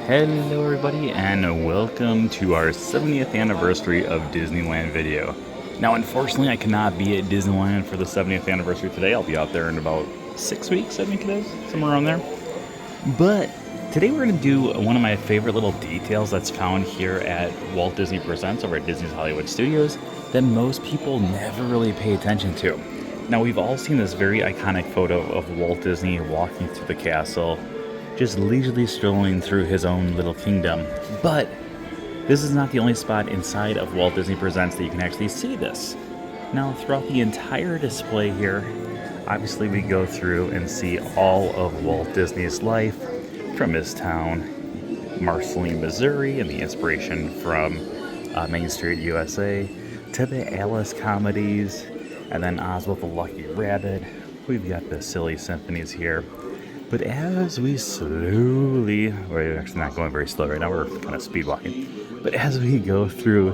Hello everybody and welcome to our 70th anniversary of Disneyland video. Now unfortunately I cannot be at Disneyland for the 70th anniversary today. I'll be out there in about 6 weeks, I think it is, somewhere around there. But today we're going to do one of my favorite little details that's found here at Walt Disney Presents over at Disney's Hollywood Studios that most people never really pay attention to. Now we've all seen this very iconic photo of Walt Disney walking through the castle, just leisurely strolling through his own little kingdom. But this is not the only spot inside of Walt Disney Presents that you can actually see this. Now, throughout the entire display here, obviously we go through and see all of Walt Disney's life, from his town, Marceline, Missouri, and the inspiration from Main Street, USA, to the Alice comedies, and then Oswald the Lucky Rabbit. We've got the silly symphonies here. But as we slowly, we're actually not going very slow right now, we're kind of speed walking. But as we go through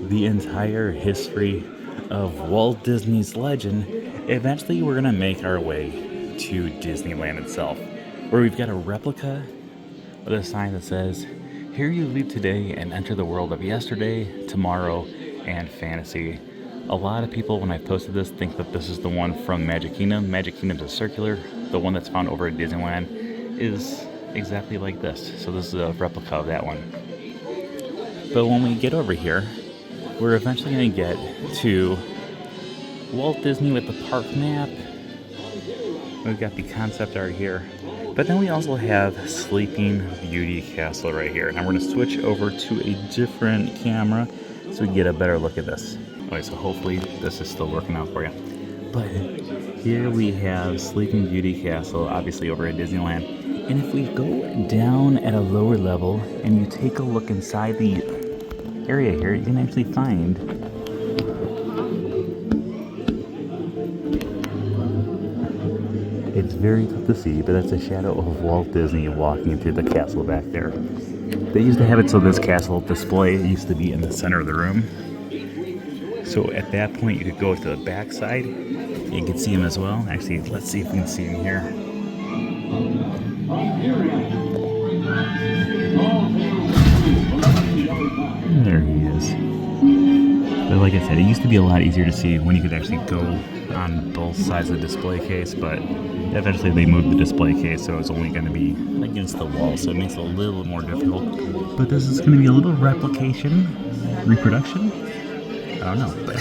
the entire history of Walt Disney's legend, eventually we're going to make our way to Disneyland itself, where we've got a replica with a sign that says, "Here you leave today and enter the world of yesterday, tomorrow, and fantasy." A lot of people, when I posted this, think that this is the one from Magic Kingdom. Magic Kingdom is circular. The one that's found over at Disneyland is exactly like this. So this is a replica of that one. But when we get over here, we're eventually going to get to Walt Disney with the park map. We've got the concept art here. But then we also have Sleeping Beauty Castle right here. Now we're going to switch over to a different camera so we can get a better look at this. Okay, so hopefully this is still working out for you. But here we have Sleeping Beauty Castle, obviously over at Disneyland. And if we go down at a lower level and you take a look inside the area here, you can actually find it's very tough to see, but that's a shadow of Walt Disney walking through the castle back there. They used to have it so this castle display used to be in the center of the room. So at that point, you could go to the back side. You can see him as well. Actually, let's see if we can see him here. There he is. But like I said, it used to be a lot easier to see when you could actually go on both sides of the display case, but eventually they moved the display case, so it's only going to be against the wall, so it makes it a little more difficult. But this is going to be a little reproduction? I don't know, but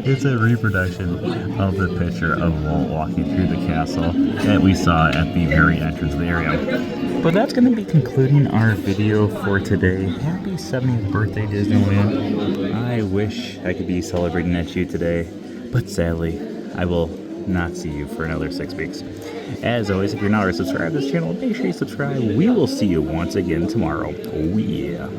it's a reproduction of the picture of Walt walking through the castle that we saw at the very entrance of the area. But that's going to be concluding our video for today. Happy 70th birthday, Disneyland. I wish I could be celebrating at you today, but sadly, I will not see you for another 6 weeks. As always, if you're not already subscribed to this channel, make sure you subscribe. We will see you once again tomorrow. Oh yeah.